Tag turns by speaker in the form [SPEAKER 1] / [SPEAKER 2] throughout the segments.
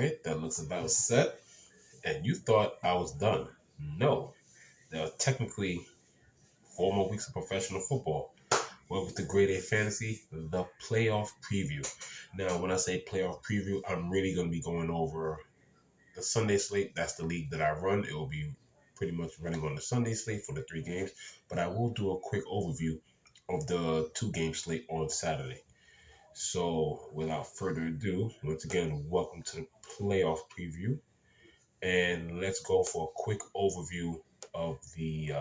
[SPEAKER 1] right, that looks about set. And you thought I was done. No, there are technically 4 more weeks of professional football. Welcome to Grade A Fantasy, the playoff preview. Now, when I say playoff preview, I'm really going to be going over the Sunday slate. That's the league that I run. It will be pretty much running on the Sunday slate for the 3 games, but I will do a quick overview of the 2 game slate on Saturday. So, without further ado, once again, welcome to the playoff preview. And let's go for a quick overview of the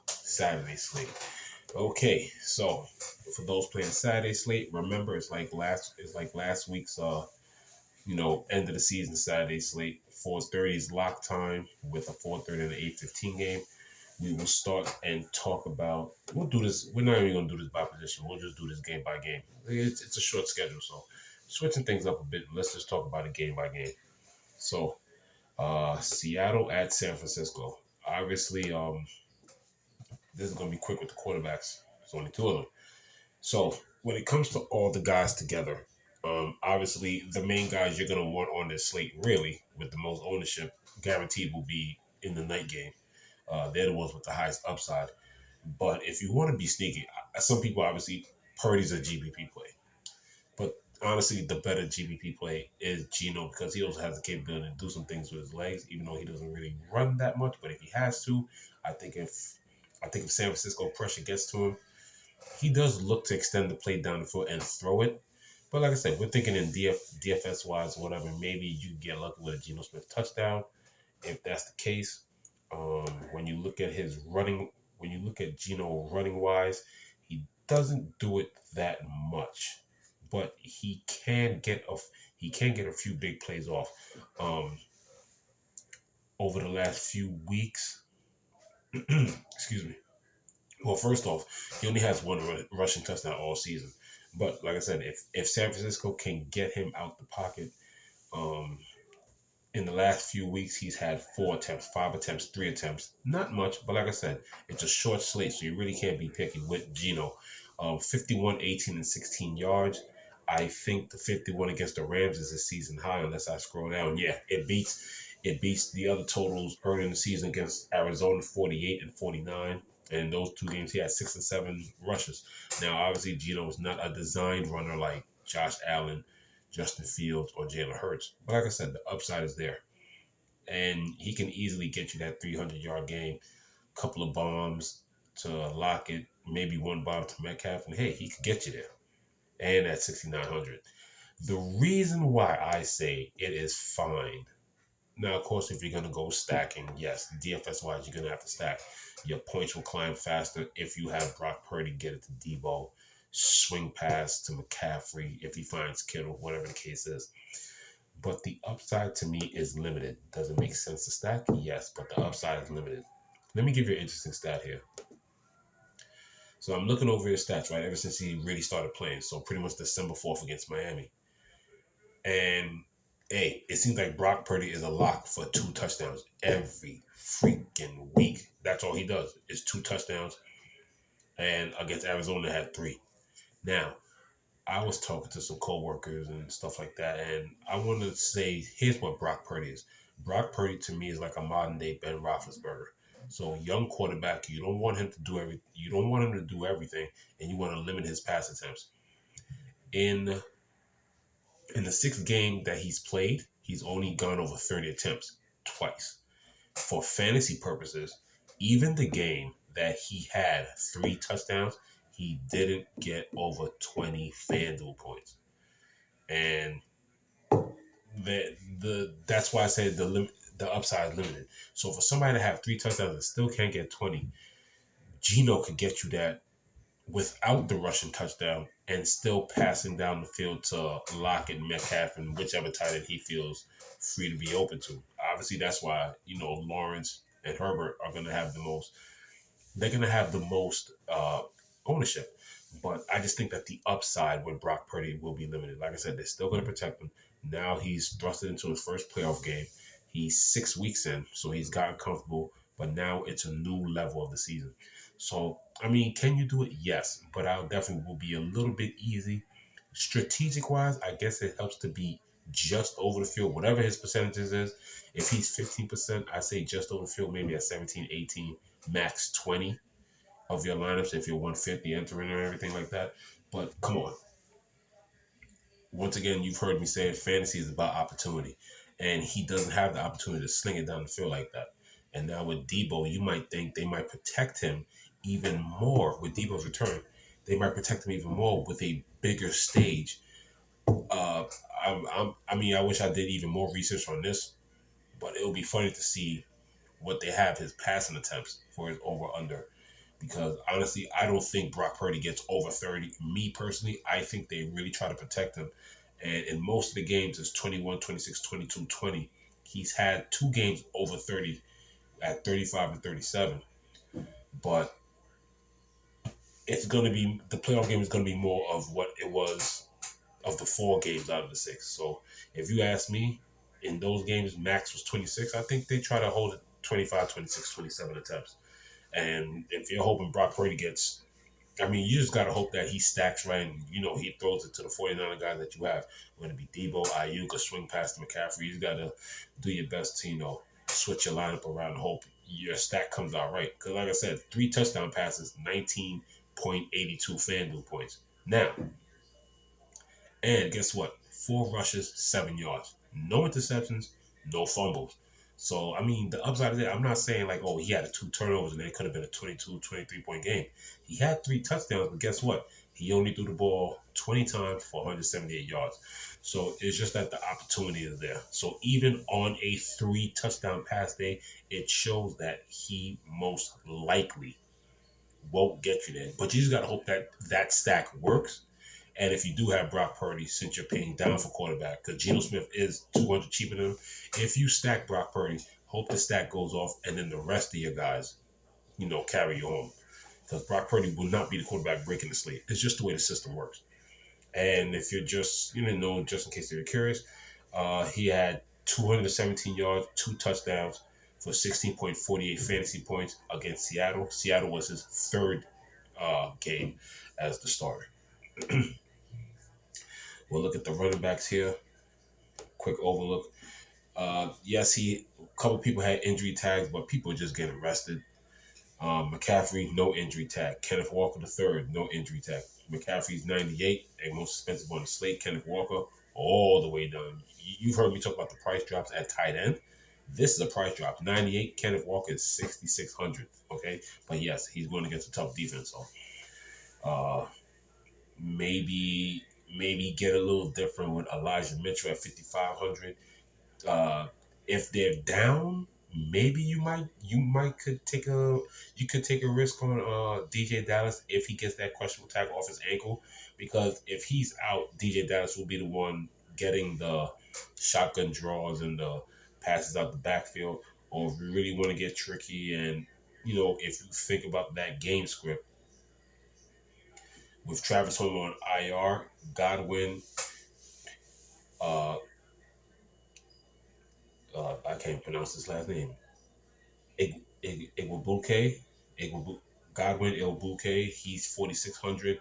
[SPEAKER 1] Saturday slate. Okay, so for those playing Saturday slate, remember it's like last week's end of the season Saturday slate. 4:30 is lock time with a 4:30 and an 8:15 game. We will start and talk about. We'll do this. We're not even gonna do this by position. We'll just do this game by game. It's a short schedule, so switching things up a bit. Let's just talk about it game by game. So, Seattle at San Francisco. Obviously, this is gonna be quick with the quarterbacks. There's only 2 of them. So when it comes to all the guys together, obviously the main guys you're gonna want on this slate, really, with the most ownership, guaranteed will be in the night game. They're the ones with the highest upside. But if you want to be sneaky, some people obviously Purdy's a GBP play, but honestly, the better GBP play is Geno because he also has the capability to do some things with his legs, even though he doesn't really run that much. But if he has to, I think if San Francisco pressure gets to him, he does look to extend the play down the field and throw it. But like I said, we're thinking in DFS wise, whatever. Maybe you get lucky with a Geno Smith touchdown. If that's the case, when you look at his running, when you look at Geno running wise, he doesn't do it that much, but he can get a few big plays off. Over the last few weeks, excuse me. Well, first off, he only has one rushing touchdown all season. But like I said, if San Francisco can get him out the pocket, um, in the last few weeks he's had 4 attempts, 5 attempts, 3 attempts. Not much, but like I said, it's a short slate, so you really can't be picky with Geno. 51, 18, and 16 yards. I think the 51 against the Rams is a season high unless I scroll down. Yeah, it beats the other totals early in the season against Arizona, 48 and 49. And those 2 games, he had 6 and 7 rushes. Now, obviously, Geno is not a designed runner like Josh Allen, Justin Fields, or Jalen Hurts. But like I said, the upside is there. And he can easily get you that 300-yard game, couple of bombs to Lockett, maybe one bomb to Metcalf, and hey, he could get you there. And at 6,900. The reason why I say it is fine. Now, of course, if you're going to go stacking, yes, DFS-wise, you're going to have to stack. Your points will climb faster if you have Brock Purdy get it to Debo, swing pass to McCaffrey if he finds Kittle, whatever the case is. But the upside to me is limited. Does it make sense to stack? Yes, but the upside is limited. Let me give you an interesting stat here. So I'm looking over his stats, right, ever since he really started playing. So pretty much December 4th against Miami. And hey, it seems like Brock Purdy is a lock for 2 touchdowns every freaking week. That's all he does is 2 touchdowns. And against Arizona had 3. Now, I was talking to some coworkers and stuff like that, and I wanted to say, here's what Brock Purdy is. Brock Purdy to me is like a modern day Ben Roethlisberger. So young quarterback, you don't want him to do every, you don't want him to do everything, and you want to limit his pass attempts. In the 6th game that he's played, he's only gone over 30 attempts twice. For fantasy purposes, even the game that he had 3 touchdowns, he didn't get over 20 FanDuel points. And that's why I said the upside is limited. So for somebody to have 3 touchdowns and still can't get 20, Geno could get you that without the rushing touchdown and still passing down the field to Lockett, Metcalf, and whichever tight end he feels free to be open to. Obviously, that's why, Lawrence and Herbert are going to have the most. They're going to have the most ownership. But I just think that the upside with Brock Purdy will be limited. Like I said, they're still going to protect him. Now he's thrusted into his first playoff game. He's 6 weeks in, so he's gotten comfortable. But now it's a new level of the season. So, I mean, can you do it? Yes. But I definitely will be a little bit easy. Strategic-wise, I guess it helps to be just over the field, whatever his percentages is. If he's 15%, I say just over the field, maybe at 17, 18, max 20 of your lineups if you're 150 entering or everything like that. But come on. Once again, you've heard me say it, fantasy is about opportunity. And he doesn't have the opportunity to sling it down the field like that. And now with Debo, you might think they might protect him even more with Debo's return. They might protect him even more with a bigger stage. Uh, I mean, I wish I did even more research on this, but it would be funny to see what they have his passing attempts for his over under. Because honestly, I don't think Brock Purdy gets over 30. Me personally, I think they really try to protect him. And in most of the games, it's 21, 26, 22, 20. He's had two games over 30 at 35 and 37. But it's going to be, the playoff game is going to be more of what it was of the four games out of the six. So if you ask me, in those games, max was 26. I think they try to hold it 25, 26, 27 attempts. And if you're hoping Brock Purdy gets, I mean, you just got to hope that he stacks right and, he throws it to the 49 guys that you have. Whether it be Debo, Ayuk, or swing past McCaffrey, you got to do your best to, switch your lineup around and hope your stack comes out right. Because, like I said, 3 touchdown passes, 19.82 FanDuel points. Now, and guess what? 4 rushes, 7 yards. No interceptions, no fumbles. So, I mean, the upside of that, I'm not saying like, oh, he had 2 turnovers and it could have been a 22, 23-point game. He had 3 touchdowns, but guess what? He only threw the ball 20 times for 178 yards. So it's just that the opportunity is there. So even on a 3 touchdown pass day, it shows that he most likely won't get you there. But you just got to hope that that stack works, and if you do have Brock Purdy, since you're paying down for quarterback, because Geno Smith is 200 cheaper than him, if you stack Brock Purdy, hope the stack goes off, and then the rest of your guys, carry you home. Because Brock Purdy will not be the quarterback breaking the slate. It's just the way the system works. And if you're just, just in case you're curious, he had 217 yards, 2 touchdowns for 16.48 fantasy points against Seattle. Seattle was his third game as the starter. We'll look at the running backs here. Quick overlook. Yes, a couple people had injury tags, but people are just getting rested. McCaffrey, no injury tag. Kenneth Walker III, no injury tag. McCaffrey's 98 and most expensive on the slate. Kenneth Walker, all the way down. You've heard me talk about the price drops at tight end. This is a price drop. 98, Kenneth Walker is 6,600. Okay, but yes, he's going against a tough defense. So, maybe get a little different with Elijah Mitchell at 5,500. If they're down, maybe you could take a risk on DJ Dallas if he gets that questionable tackle off his ankle, because if he's out, DJ Dallas will be the one getting the shotgun draws and the passes out the backfield. Or if you really want to get tricky and if you think about that game script with Travis Homer on IR, Godwin, uh, I can't pronounce his last name. Igwabuke, Godwin Ilbuke. He's 4,600.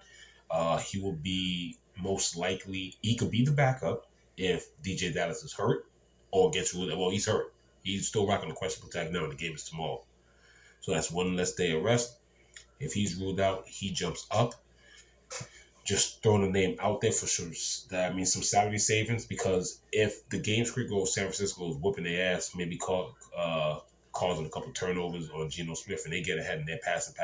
[SPEAKER 1] He will be most likely. He could be the backup if DJ Dallas is hurt or gets ruled. Well, he's hurt. He's still rocking the questionable tag now, and the game is tomorrow. So that's one less day of rest. If he's ruled out, he jumps up. Just throwing a name out there for sure. That means some salary savings, because if the game script goes, San Francisco is whooping their ass, maybe causing a couple turnovers on Geno Smith, and they get ahead and they're passing.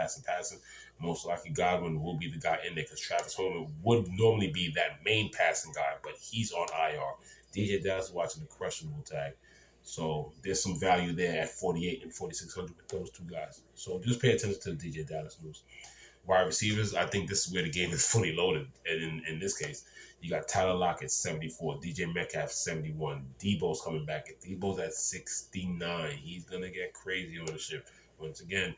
[SPEAKER 1] Most likely Godwin will be the guy in there, because Travis Homer would normally be that main passing guy, but he's on IR. DJ Dallas is watching the questionable tag. So there's some value there at 48 and 4,600 with those two guys. So just pay attention to the DJ Dallas news. Wide receivers, I think this is where the game is fully loaded. And in this case, you got Tyler Lockett, 74, DJ Metcalf, 71. Debo's coming back. If Debo's at 69, he's going to get crazy ownership. Once again,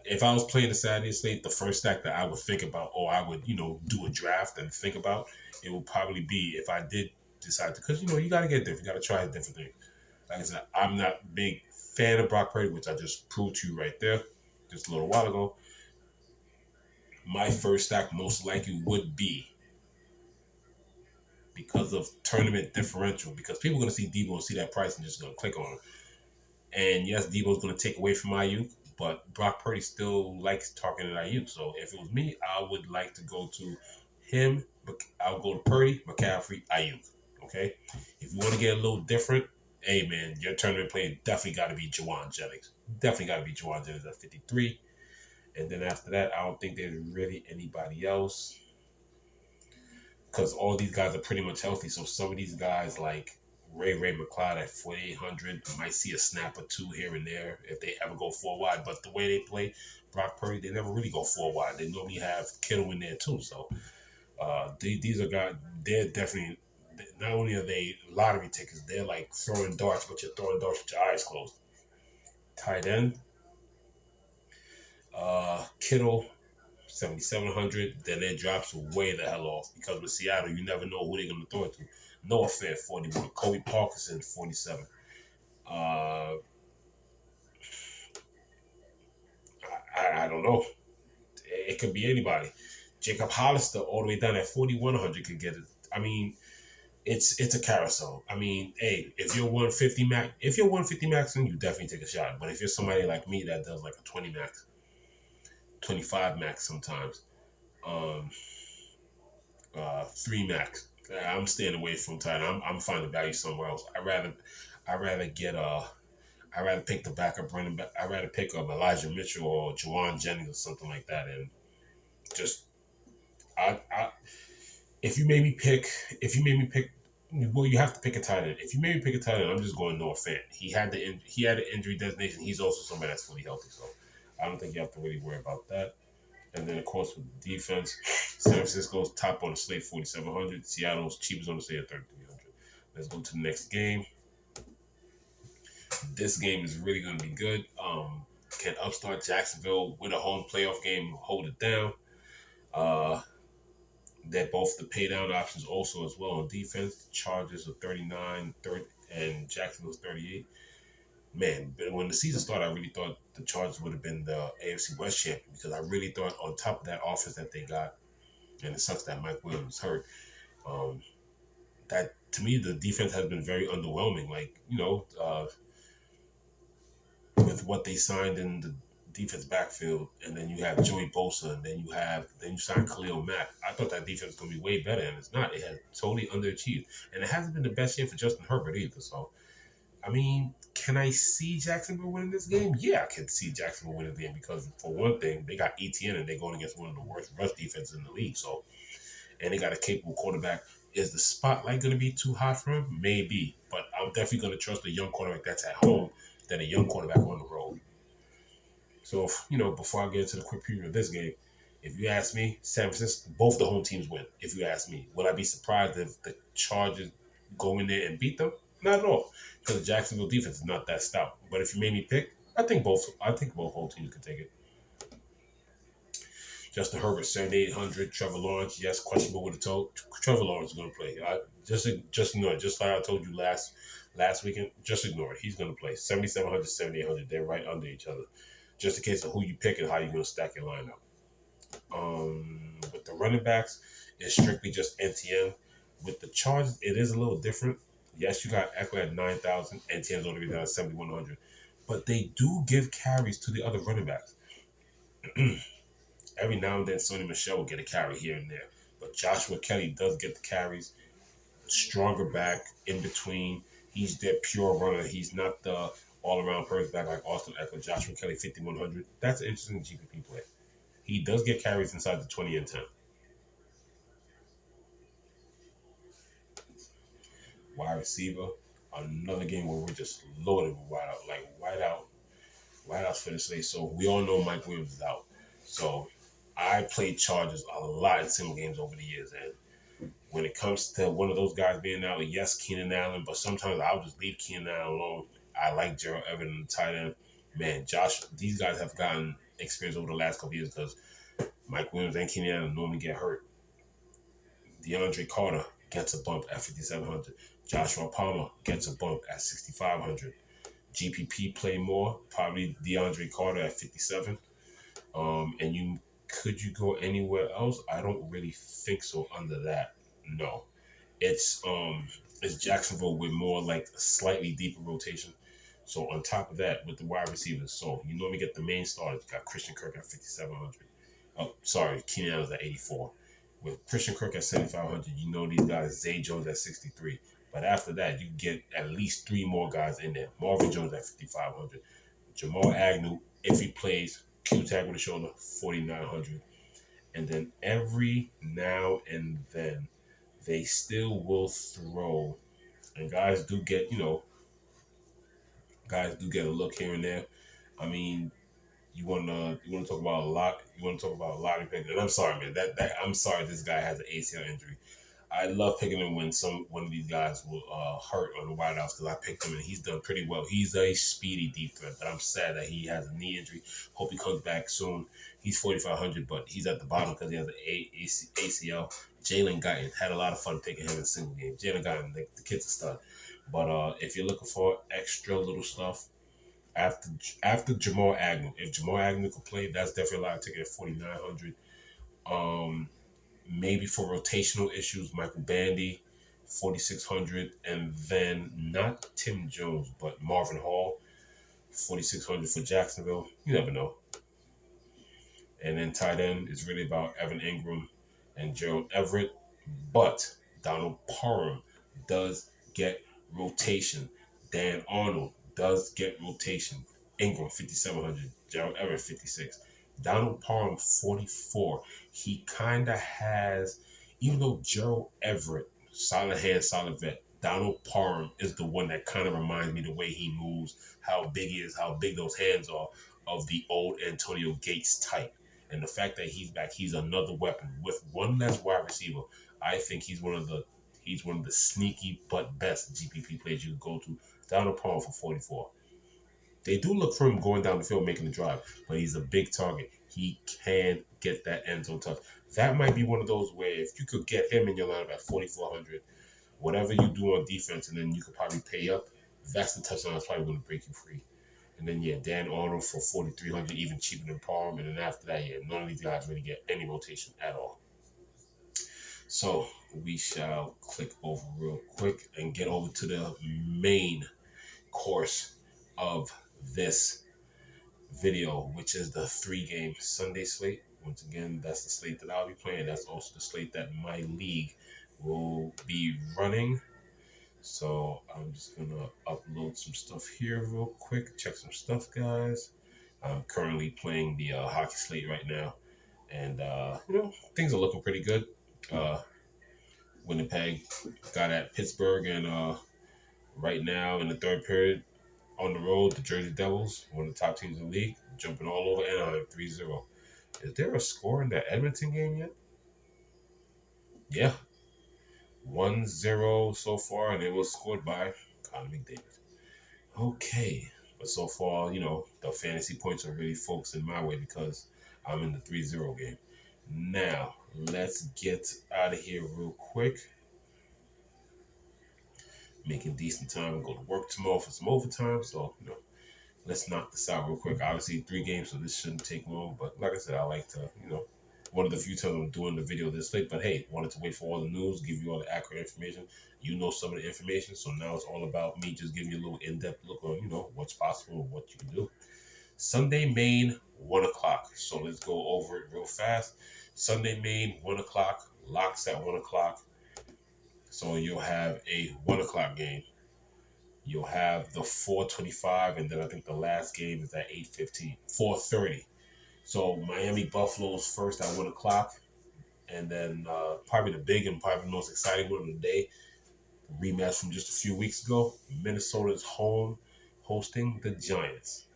[SPEAKER 1] if I was playing the Saturday slate, the first stack that I would think about, or I would, do a draft and think about, it would probably be, if I did decide to, because, you got to get different. You got to try different things. Like I said, I'm not a big fan of Brock Purdy, which I just proved to you right there just a little while ago. My first stack most likely would be, because of tournament differential. Because people are going to see Debo and see that price and just going to click on him. And yes, Debo's going to take away from Ayuk, but Brock Purdy still likes targeting Ayuk. So if it was me, I would like to go to him. But I'll go to Purdy, McCaffrey, Ayuk. Okay. If you want to get a little different, hey man, your tournament player definitely got to be Jawan Jennings. Definitely got to be Jawan Jennings at 53. And then after that, I don't think there's really anybody else because all these guys are pretty much healthy. So some of these guys like Ray McLeod at 4,800 might see a snap or two here and there if they ever go four wide. But the way they play, Brock Purdy, they never really go four wide. They normally have Kittle in there too. So these are guys. They're definitely not only are they lottery tickets, they're like throwing darts, but you're throwing darts with your eyes closed. Tight end, Kittle 7,700, then it drops way the hell off because with Seattle, you never know who they're going to throw it to. Noah Fant, 41. Kobe Parkinson, 47. Uh, I don't know. It could be anybody. Jacob Hollister, all the way down at 4,100, could get it. I mean, it's a carousel. I mean, hey, if you're 150 max, then you definitely take a shot. But if you're somebody like me that does like a 20 max, 25 max sometimes, um, three max. I'm staying away from tight. I'm finding value somewhere else. I rather get I rather pick the backup running back. I rather pick up Elijah Mitchell or Jawan Jennings or something like that. And just I if you made me pick well you have to pick a tight end. If you made me pick a tight end, I'm just going Noah Fant. He had an injury designation. He's also somebody that's fully healthy, so I don't think you have to really worry about that. And then, of course, with the defense, San Francisco's top on the slate, 4,700. Seattle's cheapest on the slate at 3,300. Let's go to the next game. This game is really going to be good. Can upstart Jacksonville win a home playoff game, hold it down? Uh, they're both the pay down options also as well on defense. Chargers are 39, 30, and Jacksonville's 38. Man, but when the season started, I really thought the Chargers would have been the AFC West champion because I really thought on top of that offense that they got, and it sucks that Mike Williams hurt. Um, that to me, the defense has been very underwhelming. Like with what they signed in the defense backfield, and then you have Joey Bosa, and then you sign Khalil Mack. I thought that defense was going to be way better, and it's not. It has totally underachieved, and it hasn't been the best year for Justin Herbert either. So I mean, can I see Jacksonville winning this game? Yeah, I can see Jacksonville winning the game because, for one thing, they got ETN and they're going against one of the worst rush defenses in the league. So, and they got a capable quarterback. Is the spotlight going to be too hot for him? Maybe, but I'm definitely going to trust a young quarterback that's at home than a young quarterback on the road. So, before I get into the quick preview of this game, if you ask me, San Francisco, both the home teams win. If you ask me, would I be surprised if the Chargers go in there and beat them? Not at all, because the Jacksonville defense is not that stout. But if you made me pick, I think both home teams could take it. Justin Herbert, 7,800. Trevor Lawrence, yes, questionable with the toe. Trevor Lawrence is going to play. Just ignore it. Just like I told you last weekend, just ignore it. He's going to play. 7,700, 7,800. They're right under each other. Just in case of who you pick and how you're going to stack your lineup. With the running backs, it's strictly just NTN. With the Chargers, it is a little different. Yes, you got Eckler at 9,000, NTN's only down at 7,100. But they do give carries to the other running backs. Every now and then, Sonny Michel will get a carry here and there. But Joshua Kelly does get the carries. Stronger back, in between. He's their pure runner. He's not the all-around first back like Austin Eckler. Joshua Kelly, 5,100. That's an interesting GPP play. He does get carries inside the 20 and 10. Wide receiver, another game where we're just loaded with wideout, like wideouts for the slate. So we all know Mike Williams is out. So I played Chargers a lot in single games over the years, and when it comes to one of those guys being out, yes, Keenan Allen, but sometimes I'll just leave Keenan Allen alone. I like Gerald Everett, the tight end. Man, these guys have gotten experience over the last couple years because Mike Williams and Keenan Allen normally get hurt. DeAndre Carter gets a bump at 5,700. Joshua Palmer gets a bump at 6,500. GPP play more, probably DeAndre Carter at 57. Could you go anywhere else? I don't really think so under that. No. It's it's Jacksonville with more like a slightly deeper rotation. So on top of that, with the wide receivers, so you normally get the main starters. You got Christian Kirk at 5,700. Oh, sorry, Keenan Allen's at 84. With Christian Kirk at 7,500, you know these guys. Zay Jones at 63. But after that, you get at least three more guys in there. Marvin Jones at 5,500. Jamal Agnew, if he plays, Q tag with a shoulder, 4,900. And then every now and then, they still will throw, and guys do get a look here and there. I mean, you wanna talk about a lot. You wanna talk about a lot of picks. And I'm sorry, man. That I'm sorry. This guy has an ACL injury. I love picking him when one of these guys will hurt on the wideouts because I picked him and he's done pretty well. He's a speedy deep threat, but I'm sad that he has a knee injury. Hope he comes back soon. He's 4,500, but he's at the bottom because he has an ACL. Jalen Guyton had a lot of fun taking him in a single game. Jalen Guyton, the kid's a stud. But if you're looking for extra little stuff after Jamal Agnew, if Jamal Agnew could play, that's definitely a lot of ticket at 4,900. Um, Maybe for rotational issues, Michael Bandy, 4,600, and then not Tim Jones, but Marvin Hall, 4,600 for Jacksonville. You never know. And then tight end is really about Evan Ingram and Gerald Everett. But Donald Parham does get rotation. Dan Arnold does get rotation. Ingram, 5,700. Gerald Everett, 56. Donald Parham, 44. He kind of has, even though Gerald Everett, solid hand, solid vet, Donald Parham is the one that kind of reminds me the way he moves, how big he is, how big those hands are, of the old Antonio Gates type. And the fact that he's back, he's another weapon with one less wide receiver. I think he's one of the sneaky but best GPP players you can go to. Donald Palmer for 44. They do look for him going down the field making the drive, but he's a big target. He can get that end zone touch. That might be one of those where if you could get him in your lineup at 4,400, whatever you do on defense, and then you could probably pay up, that's the touchdown that's probably going to break you free. And then Dan Arnold for 4,300, even cheaper than Palm. And then after that, none of these guys really get any rotation at all. So we shall click over real quick and get over to the main course of this video, which is the 3-game Sunday slate. Once again, that's the slate that I'll be playing. That's also the slate that my league will be running. So I'm just gonna upload some stuff here real quick. Check some stuff, guys. I'm currently playing the hockey slate right now, and things are looking pretty good. Winnipeg got at Pittsburgh, and right now in the third period on the road, the Jersey Devils, one of the top teams in the league, jumping all over Anaheim 3-0. Is there a score in that Edmonton game yet? Yeah, 1-0 so far, and it was scored by Connor McDavid. Okay, but so far, the fantasy points are really focusing my way because I'm in the 3-0 game. Now, let's get out of here real quick. Making decent time. Go to work tomorrow for some overtime. So, let's knock this out real quick. Obviously, 3 games, so this shouldn't take long. But like I said, I like to, one of the few times I'm doing the video this late. But hey, wanted to wait for all the news, give you all the accurate information. You know some of the information, so now it's all about me just giving you a little in-depth look on, what's possible and what you can do. Sunday, Maine, 1 o'clock. So let's go over it real fast. Sunday, Maine, 1 o'clock. Locks at 1 o'clock. So you'll have a 1 o'clock game. You'll have the 4:25, and then I think the last game is at 8:15, 4:30. So Miami Buffalo's first at 1 o'clock, and then probably the big and probably the most exciting one of the day, rematch from just a few weeks ago. Minnesota's home hosting the Giants.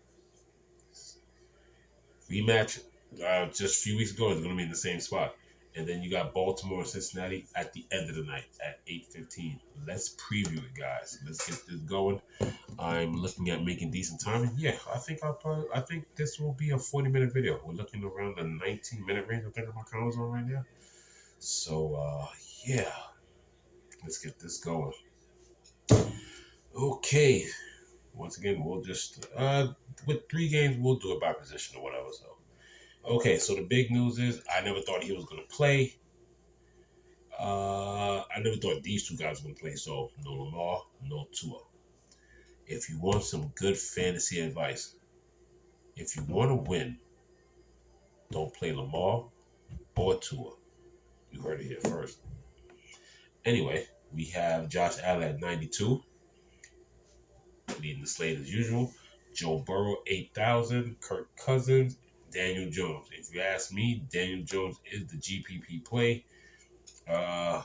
[SPEAKER 1] Rematch just a few weeks ago is going to be in the same spot. And then you got Baltimore and Cincinnati at the end of the night at 8:15. Let's preview it, guys. Let's get this going. I'm looking at making decent time. And yeah, I think this will be a 40-minute video. We're looking around the 19-minute range. I think my counters on right now. So yeah, let's get this going. Okay. Once again, we'll just with 3 games, we'll do it by position or whatever. So okay, so the big news is I never thought he was going to play. I never thought these two guys were going to play, so no Lamar, no Tua. If you want some good fantasy advice, if you want to win, don't play Lamar or Tua. You heard it here first. Anyway, we have Josh Allen at 92, leading the slate as usual. Joe Burrow, 8,000. Kirk Cousins, Daniel Jones. If you ask me, Daniel Jones is the GPP play. Uh,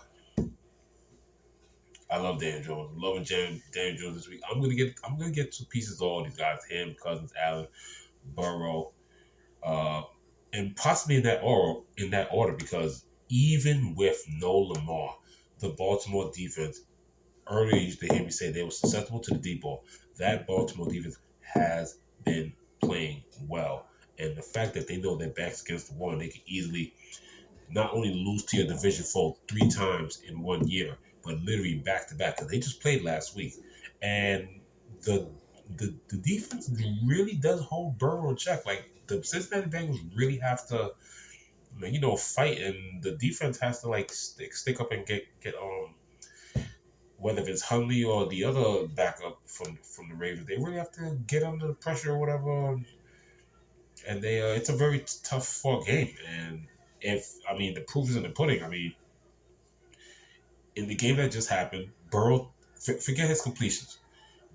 [SPEAKER 1] I love Daniel Jones. I'm loving Daniel Jones this week. I'm gonna get two pieces of all these guys: him, Cousins, Allen, Burrow, uh, and possibly in that order because even with no Lamar, the Baltimore defense earlier you used to hear me say they were susceptible to the deep ball. That Baltimore defense has been playing well. And the fact that they know their backs against the wall and they can easily not only lose to your division foe 3 times in 1 year, but literally back to back. Because they just played last week. And the, the defense really does hold Burrow in check. Like the Cincinnati Bengals really have to fight, and the defense has to like stick up and get whether it's Huntley or the other backup from the Ravens, they really have to get under the pressure or whatever. And they it's a very tough fought game. And the proof is in the pudding. In the game that just happened, Burrow forget his completions.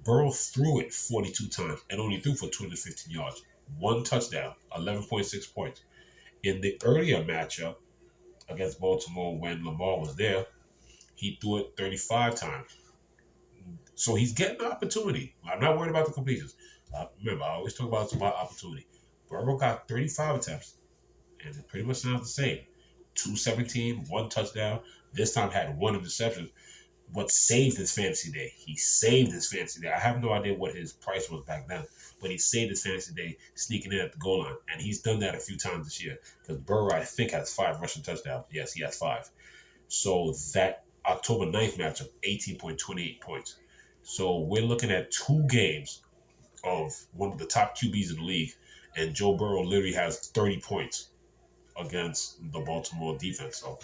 [SPEAKER 1] Burrow threw it 42 times and only threw for 215 yards, 1 touchdown, 11.6 points. In the earlier matchup against Baltimore when Lamar was there, he threw it 35 times. So he's getting the opportunity. I'm not worried about the completions. Remember, I always talk about opportunity. Burrow got 35 attempts, and it pretty much sounds the same. 217, 1 touchdown. This time had 1 interception. What saved his fantasy day? He saved his fantasy day. I have no idea what his price was back then, but he saved his fantasy day sneaking in at the goal line. And he's done that a few times this year. Because Burrow, I think, has 5 rushing touchdowns. Yes, he has 5. So that October 9th matchup, 18.28 points. So we're looking at 2 games of one of the top QBs in the league, and Joe Burrow literally has 30 points against the Baltimore defense. So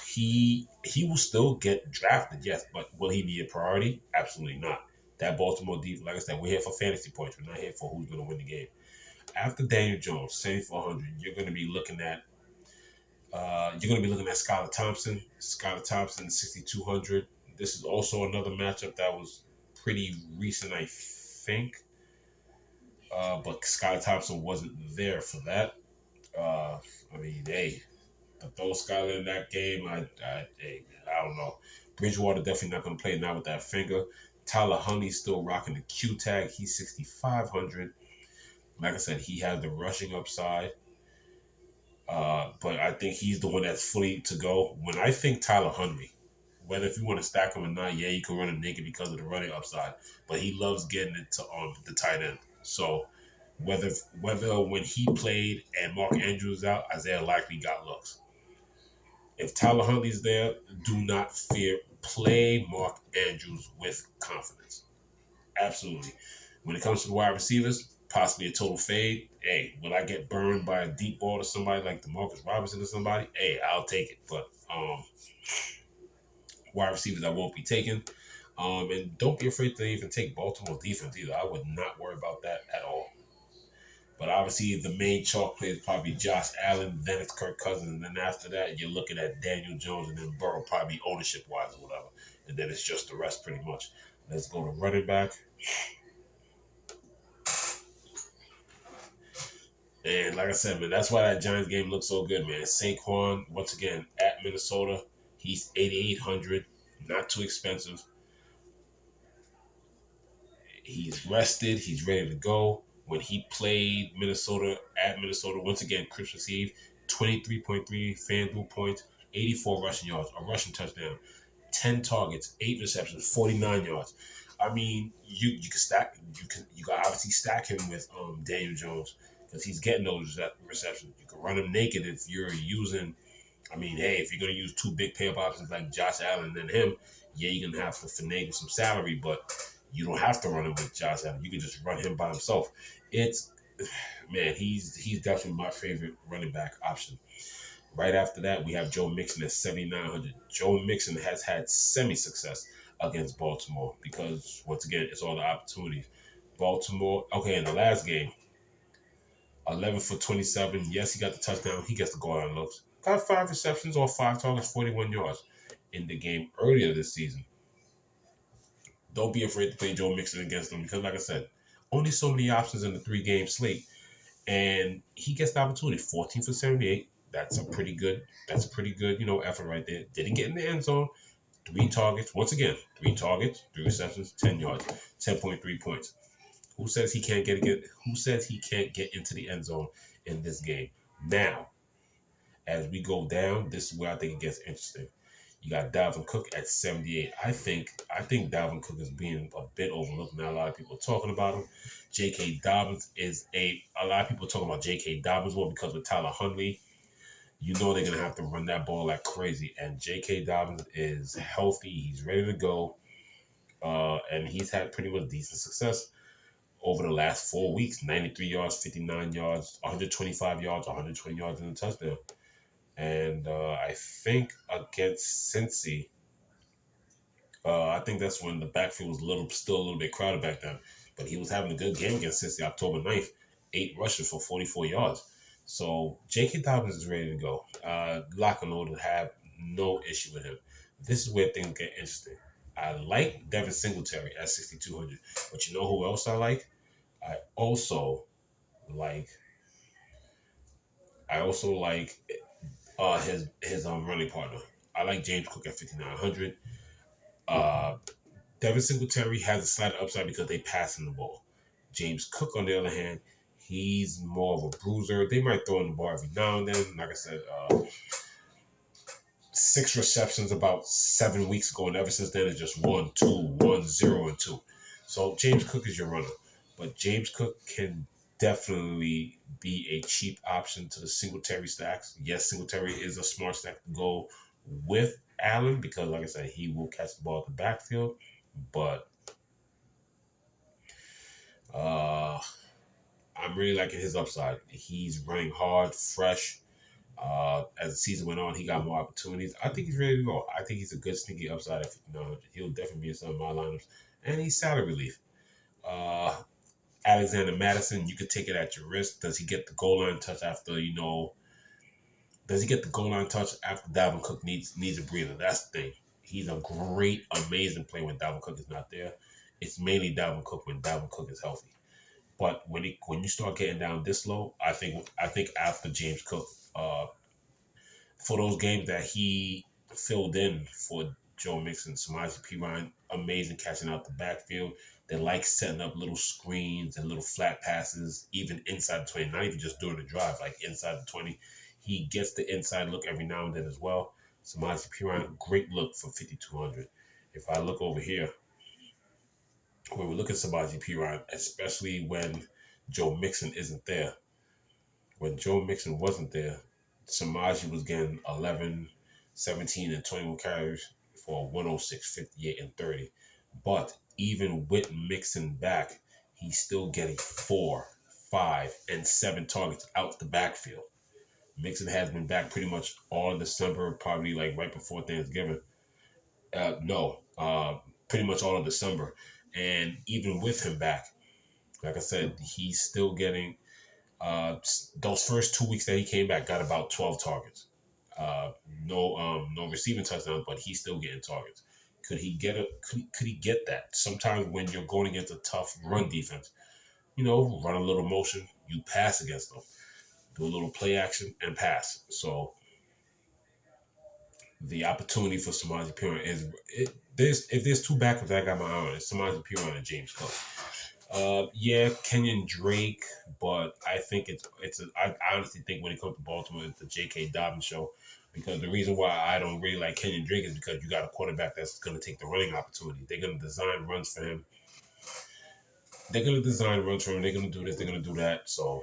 [SPEAKER 1] he will still get drafted, yes, but will he be a priority? Absolutely not. That Baltimore defense, like I said, we're here for fantasy points. We're not here for who's going to win the game. After Daniel Jones, 7,400, you're going to be looking at Skylar Thompson. Skylar Thompson, 6,200. This is also another matchup that was pretty recent, I think. But Skylar Thompson wasn't there for that. Hey, to throw Skylar in that game, I don't know. Bridgewater definitely not going to play now with that finger. Tyler Huntley's still rocking the Q tag. He's 6,500. Like I said, he has the rushing upside. But I think he's the one that's fully to go. When I think Tyler Huntley, whether if you want to stack him or not, yeah, you can run him naked because of the running upside. But he loves getting it to the tight end. So whether when he played and Mark Andrews was out, Isaiah likely got looks. If Tyler Huntley's there, do not fear. Play Mark Andrews with confidence. Absolutely. When it comes to the wide receivers, possibly a total fade. Hey, will I get burned by a deep ball to somebody like DeMarcus Robinson or somebody? Hey, I'll take it. But wide receivers I won't be taking. And don't be afraid to even take Baltimore defense either. I would not worry about that at all. But obviously, the main chalk play is probably Josh Allen, then it's Kirk Cousins, and then after that, you're looking at Daniel Jones and then Burrow, probably ownership-wise or whatever. And then it's just the rest pretty much. Let's go to running back. And like I said, man, that's why that Giants game looks so good, man. Saquon, once again, at Minnesota, he's 8,800, not too expensive. He's rested. He's ready to go. When he played Minnesota at Minnesota, once again, Christmas Eve, 23.3 FanDuel points, 84 rushing yards, a rushing touchdown, 10 targets, 8 receptions, 49 yards. You can stack. You can obviously stack him with Daniel Jones because he's getting those receptions. You can run him naked if you're using. Hey, if you're gonna use 2 big pay-up options like Josh Allen and him, yeah, you're gonna have to finagle some salary, but you don't have to run him with Josh Allen. You can just run him by himself. He's definitely my favorite running back option. Right after that, we have Joe Mixon at 7,900. Joe Mixon has had semi success against Baltimore because, once again, it's all the opportunities. Baltimore, okay, in the last game, 11 for 27. Yes, he got the touchdown. He gets the goal line looks. Got 5 receptions or 5 targets, 41 yards in the game earlier this season. Don't be afraid to play Joe Mixon against them because, like I said, only so many options in the 3 game slate. And he gets the opportunity. 14 for 78. That's a pretty good. That's a pretty good, effort right there. Didn't get in the end zone. 3 targets. Once again, 3 targets, 3 receptions, 10 yards, 10.3 points. Who says he can't get? Who says he can't get into the end zone in this game? Now, as we go down, this is where I think it gets interesting. You got Dalvin Cook at 78. I think Dalvin Cook is being a bit overlooked now. A lot of people are talking about him. J.K. Dobbins is a lot of people are talking about J.K. Dobbins more because with Tyler Huntley, you know they're gonna have to run that ball like crazy. And J.K. Dobbins is healthy. He's ready to go. And he's had pretty much decent success over the last 4 weeks. 93 yards, 59 yards, 125 yards, 120 yards in the touchdown. And I think against Cincy, I think that's when the backfield was still a little bit crowded back then. But he was having a good game against Cincy October 9th, 8 rushes for 44 yards. So J.K. Dobbins is ready to go. Lock and load and have no issue with him. This is where things get interesting. I like Devin Singletary at 6,200. But you know who else I like? I also like I also like his running partner. I like James Cook at 5,900. Uh, Devin Singletary has a slight upside because they pass him the ball. James Cook, on the other hand, he's more of a bruiser. They might throw in the ball every now and then. Like I said, 6 receptions about 7 weeks ago, and ever since then it's just 1, 2, 1, 0, and 2. So James Cook is your runner, but James Cook can definitely be a cheap option to the Singletary stacks. Yes, Singletary is a smart stack to go with Allen because, like I said, he will catch the ball at the backfield, but uh, I'm really liking his upside. He's running hard, fresh. As the season went on, he got more opportunities. I think he's ready to go. I think he's a good sneaky upside at 5,900. He'll definitely be in some of my lineups. And he's salary relief. Uh, Alexander Madison, you could take it at your risk. Does he get the goal line touch after, does he get the goal line touch after Dalvin Cook needs a breather? That's the thing. He's a great, amazing player when Dalvin Cook is not there. It's mainly Dalvin Cook when Dalvin Cook is healthy. But when you start getting down this low, I think after James Cook, for those games that he filled in for Joe Mixon, Samaje Perine, amazing catching out the backfield. They like setting up little screens and little flat passes, even inside the 20, not even just during the drive, like inside the 20. He gets the inside look every now and then as well. Samaje Perine, great look for 5,200. If I look over here, when we look at Samaje Perine, especially when Joe Mixon isn't there, when Joe Mixon wasn't there, Samaji was getting 11, 17, and 21 carries for 106, 58, and 30. But even with Mixon back, he's still getting 4, 5, and 7 targets out the backfield. Mixon has been back pretty much all December, probably like right before Thanksgiving. No, pretty much all of December. And even with him back, like I said, he's still getting those first 2 weeks that he came back, got about 12 targets. Uh, no receiving touchdowns, but he's still getting targets. Could he get a? Could he get that? Sometimes when you're going against a tough run defense, run a little motion, you pass against them, do a little play action and pass. So the opportunity for Samaje Perine is if there's 2 backups I got my eye on, it's Samaje Perine and James Cook. Yeah, Kenyon Drake, but I think I honestly think when it comes to Baltimore, it's the J.K. Dobbins show. Because the reason why I don't really like Kenyon Drake is because you got a quarterback that's going to take the running opportunity. They're going to design runs for him. They're going to design runs for him. They're going to do this. They're going to do that. So,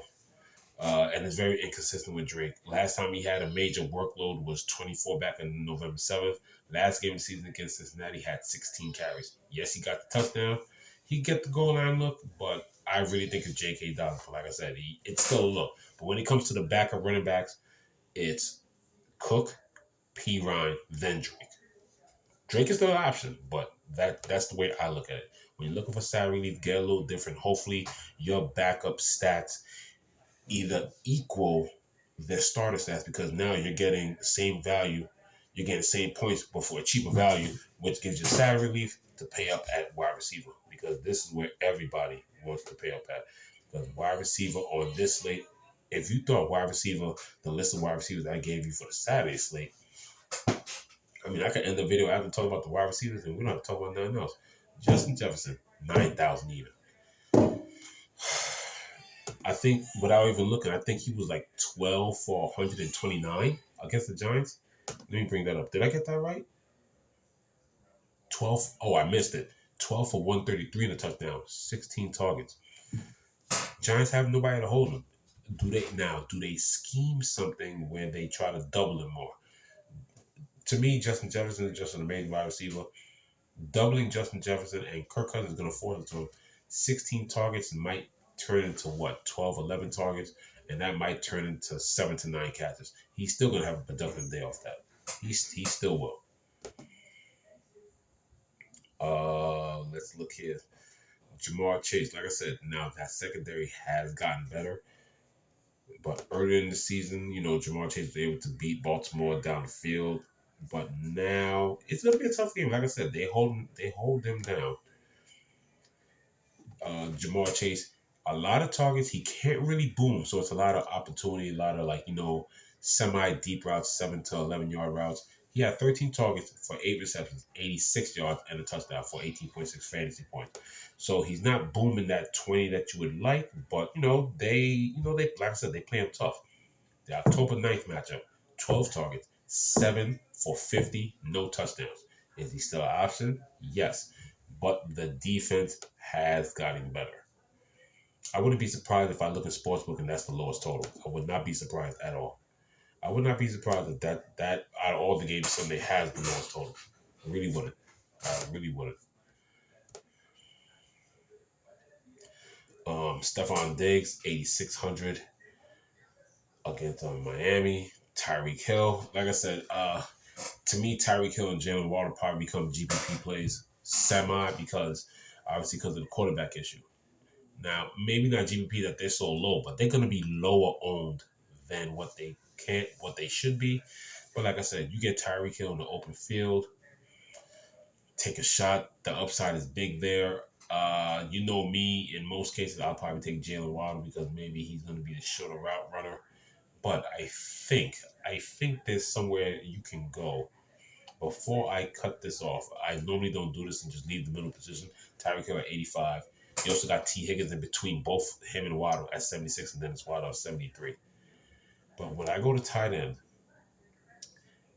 [SPEAKER 1] and it's very inconsistent with Drake. Last time he had a major workload was 24 back on November 7th. Last game of the season against Cincinnati had 16 carries. Yes, he got the touchdown. He get the goal line look, but I really think it's J.K. Dobbins. Like I said, it's still a look. But when it comes to the backup running backs, it's Cook, P. Ryan, then Drake. Drake is still an option, but that's the way I look at it. When you're looking for salary relief, get a little different. Hopefully, your backup stats either equal their starter stats because now you're getting the same value, you're getting the same points, but for a cheaper value, which gives you salary relief to pay up at wide receiver because this is where everybody wants to pay up at. Because wide receiver on this slate, if you thought wide receiver, the list of wide receivers I gave you for the Saturday slate, I mean, I could end the video after talking about the wide receivers and we don't have to talk about nothing else. Justin Jefferson, 9,000 even. I think without even looking, I think he was like 12 for 129 against the Giants. Let me bring that up. Did I get that right? 12. Oh, I missed it. 12 for 133 in a touchdown, 16 targets. Giants have nobody to hold him. Do they scheme something where they try to double him more? To me, Justin Jefferson is just an amazing wide receiver. Doubling Justin Jefferson and Kirk Cousins is going to force it to him. 16 targets might turn into what, 12, 11 targets, and that might turn into 7 to 9 catches. He's still going to have a productive day off that. He still will. Let's look here. Jamar Chase, like I said, now that secondary has gotten better. But earlier in the season, Jamar Chase was able to beat Baltimore down the field. But now it's gonna be a tough game. Like I said, they hold them down. Jamar Chase, a lot of targets. He can't really boom, so it's a lot of opportunity, a lot of semi deep routes, 7 to 11 yard routes. He had 13 targets for 8 receptions, 86 yards, and a touchdown for 18.6 fantasy points. So he's not booming that 20 that you would like, but they like I said, they play him tough. The October 9th matchup, 12 targets, 7 for 50, no touchdowns. Is he still an option? Yes. But the defense has gotten better. I wouldn't be surprised if I look at Sportsbook and that's the lowest total. I would not be surprised at all. I would not be surprised if that out of all the games Sunday has the lowest total. I really wouldn't. I really wouldn't. Stephon Diggs, 8,600 against Miami. Tyreek Hill, like I said, to me, Tyreek Hill and Jalen Waddle probably become GPP plays because of the quarterback issue. Now, maybe not GPP that they're so low, but they're going to be lower owned than what they should be. But like I said, you get Tyreek Hill in the open field, take a shot. The upside is big there. You know me, in most cases, I'll probably take Jalen Waddle because maybe he's going to be the shorter route runner. But I think there's somewhere you can go. Before I cut this off, I normally don't do this and just leave the middle position. Tyreek Hill at 85. You also got T. Higgins in between both him and Waddle at 76, and then it's Waddle at 73. But when I go to tight end,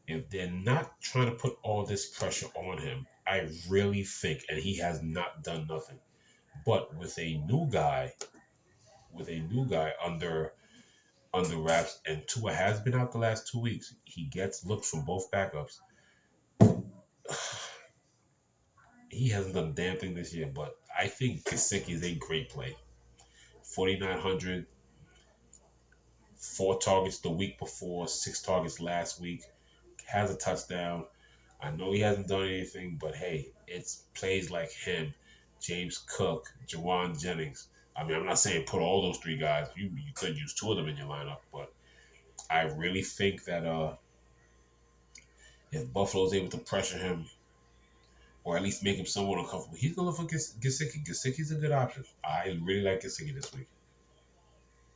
[SPEAKER 1] if they're not trying to put all this pressure on him, I really think, and he has not done nothing. But with a new guy under wraps, and Tua has been out the last 2 weeks, he gets looks from both backups. He hasn't done a damn thing this year, but I think Gesicki is a great play. 4,900, 4 targets the week before, 6 targets last week, has a touchdown. I know he hasn't done anything, but hey, it's plays like him, James Cook, Jawan Jennings. I mean, I'm not saying put all those 3 guys. You could use 2 of them in your lineup, but I really think that if Buffalo's able to pressure him, or at least make him somewhat uncomfortable, he's going to look for Gesicki. Gesicki's a good option. I really like Gesicki this week.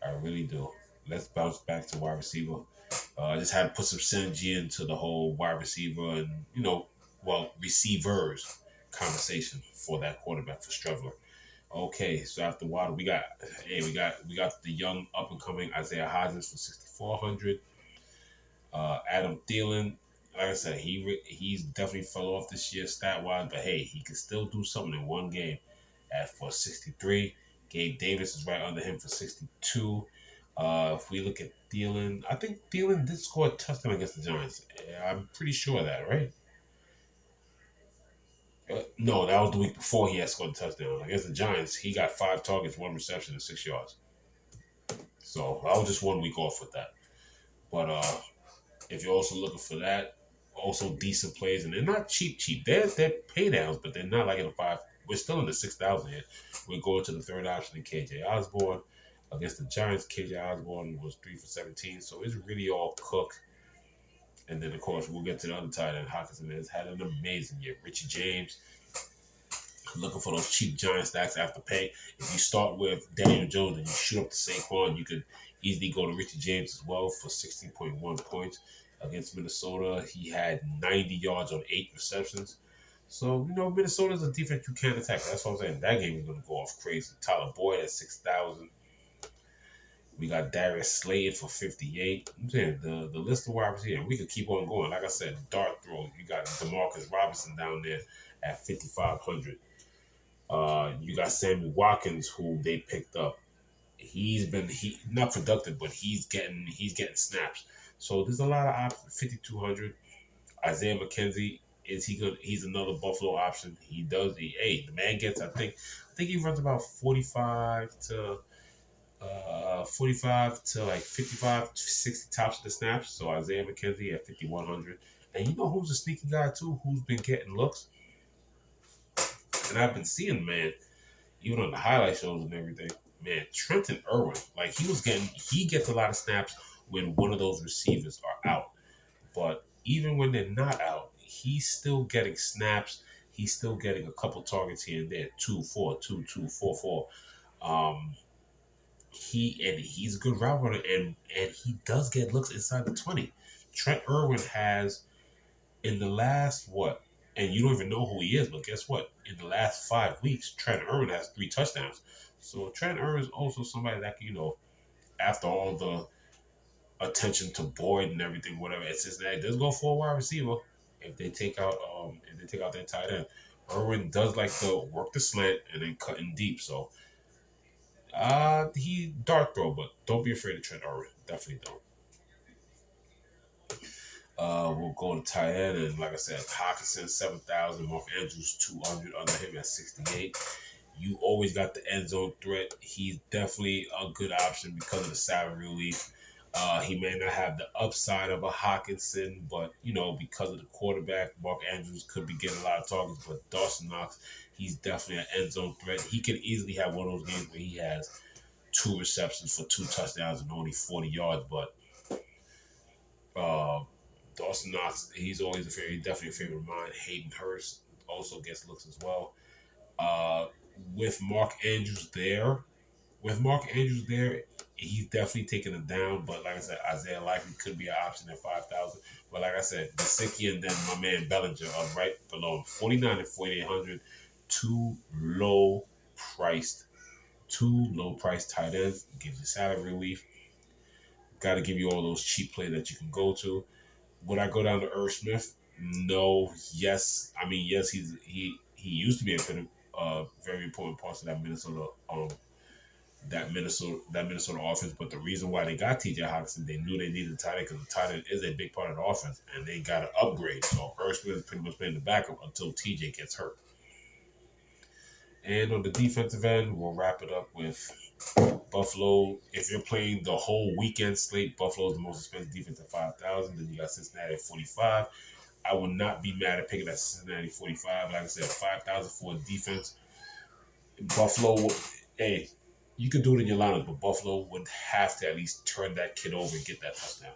[SPEAKER 1] I really do. Let's bounce back to wide receiver. I just had to put some synergy into the whole wide receiver and, receivers conversation for that quarterback for Strevler. Okay, so after Waddle, we got the young up and coming Isaiah Hodgins for 6,400. Adam Thielen, like I said, he's definitely fell off this year stat wise, but hey, he can still do something in one game. For 63, Gabe Davis is right under him for 62. If we look at Thielen, I think Thielen did score a touchdown against the Giants. I'm pretty sure of that, right? No, that was the week before he had scored a touchdown. Against the Giants, he got 5 targets, 1 reception, and 6 yards. So I was just 1 week off with that. But If you're also looking for that, also decent plays, and they're not cheap. They're pay downs, but they're not like in the five. We're still in the 6,000 here. We're going to the third option in KJ Osborne against the Giants. KJ Osborne was 3 for 17, so it's really all Cook. And then of course we'll get to the other tight end. Hawkinson has had an amazing year. Richie James, looking for those cheap giant stacks after pay. If you start with Daniel Jones and you shoot up to Saquon, you could easily go to Richie James as well for 16.1 points against Minnesota. He had 90 yards on 8 receptions. So, Minnesota's a defense you can't attack. That's what I'm saying. That game is going to go off crazy. Tyler Boyd at 6,000. We got Darius Slade for 58. I'm saying the list of wide receivers, we could keep on going. Like I said, dart throw. You got Demarcus Robinson down there at 5,500. You got Sammy Watkins, who they picked up. He not productive, but he's getting snaps. So there's a lot of options. 5,200. Isaiah McKenzie, is he good? He's another Buffalo option. He does. Hey, the man gets. I think he runs about 45 to like 55, 60 tops of the snaps. So Isaiah McKenzie at 5,100. And you know who's a sneaky guy too? Who's been getting looks? And I've been seeing, man, even on the highlight shows and everything, man, Trenton Irwin, like he gets a lot of snaps when one of those receivers are out. But even when they're not out, he's still getting snaps. He's still getting a couple targets here and there, 2, 4, 2, 2, 4, 4. Um, he's a good route runner, and he does get looks inside the 20. Trent Irwin has in the last what? And you don't even know who he is, but guess what? In the last 5 weeks, Trent Irwin has 3 touchdowns. So Trent Irwin is also somebody that after all the attention to Boyd and everything, whatever, it's just that does go for a wide receiver if they take out their tight end. Irwin does like to work the slant and then cut in deep. So he dart throw, but don't be afraid of Trent Irwin. Definitely don't. We'll go to tight end, and like I said, Hawkinson 7,000, Mark Andrews 200, under him at 68. You always got the end zone threat. He's definitely a good option because of the salary relief. He may not have the upside of a Hawkinson, but because of the quarterback, Mark Andrews could be getting a lot of targets. But Dawson Knox, he's definitely an end zone threat. He could easily have one of those games where he has 2 receptions for 2 touchdowns and only 40 yards. But uh, Dawson Knox, he's definitely a favorite of mine. Hayden Hurst also gets looks as well. Uh, with Mark Andrews there, he's definitely taking it down. But like I said, Isaiah Likely could be an option at 5,000. But like I said, Gesicki and then my man Bellinger are right below him, 49 and 4,800. Two low priced, tight ends. Gives you salary relief. Got to give you all those cheap plays that you can go to. Would I go down to Irv Smith? No. Yes. I mean, yes. He used to be a very important part of that Minnesota offense. But the reason why they got T.J. Hawkinson, they knew they needed a tight end because the tight end is a big part of the offense, and they got to upgrade. So Irv Smith is pretty much playing the backup until T.J. gets hurt. And on the defensive end, we'll wrap it up with Buffalo. If you're playing the whole weekend slate, Buffalo is the most expensive defense at 5,000. Then you got Cincinnati at 45. I would not be mad at picking that Cincinnati 45. Like I said, 5,000 for a defense. Buffalo, hey, you can do it in your lineup, but Buffalo would have to at least turn that kid over and get that touchdown.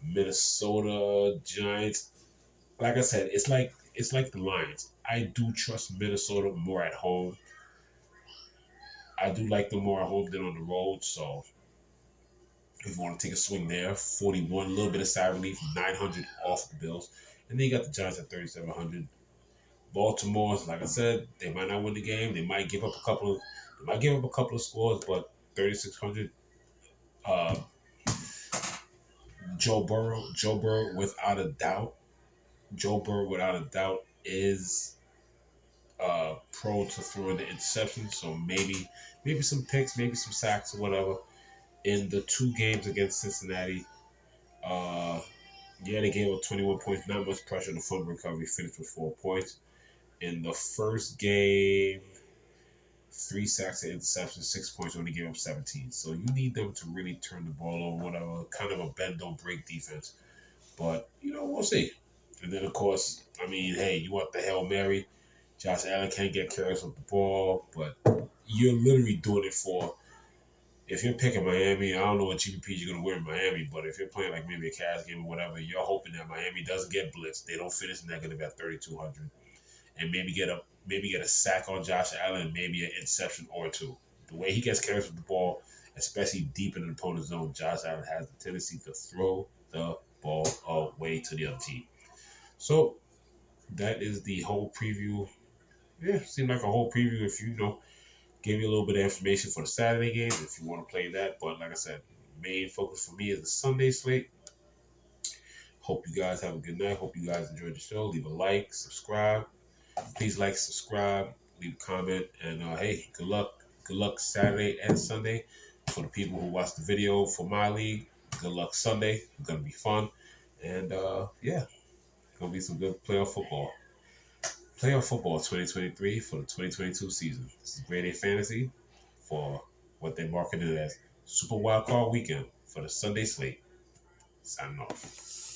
[SPEAKER 1] Minnesota Giants, like I said, it's like the Lions. I do trust Minnesota more at home. I do like them more at home than on the road. So if you want to take a swing there, 41, a little bit of side relief, 900 off the Bills. And then you got the Giants at 3,700. Baltimore, like I said, they might not win the game. They might give up a couple of scores, but 3,600. Uh, Joe Burrow, without a doubt, is prone to throwing the interception. So maybe some picks, maybe some sacks or whatever. In the 2 games against Cincinnati, they gave up 21 points. Not much pressure. The fumble recovery finished with 4 points. In the first game, 3 sacks and interceptions, 6 points, only gave up 17. So you need them to really turn the ball over, whatever, kind of a bend don't break defense. But we'll see. And then of course, I mean, hey, you want the Hail Mary? Josh Allen can't get careless with the ball, but you're literally doing it for. If you're picking Miami, I don't know what GPPs you're gonna wear in Miami, but if you're playing like maybe a Cavs game or whatever, you're hoping that Miami doesn't get blitzed. They don't finish negative at 3,200, and maybe get a sack on Josh Allen, and maybe an interception or two. The way he gets carries with the ball, especially deep in the opponent's zone, Josh Allen has the tendency to throw the ball away to the other team. So that is the whole preview. Yeah, seemed like a whole preview. If gave you a little bit of information for the Saturday games if you want to play that. But like I said, main focus for me is the Sunday slate. Hope you guys have a good night. Hope you guys enjoyed the show. Leave a like, subscribe. Please like, subscribe, leave a comment, and hey, good luck. Good luck Saturday and Sunday for the people who watch the video for my league. Good luck Sunday. It's gonna be fun, and yeah, gonna be some good playoff football. Playoff football 2023 for the 2022 season. This is Grade A Fantasy for what they marketed as Super Wild Card Weekend for the Sunday slate. Signing off.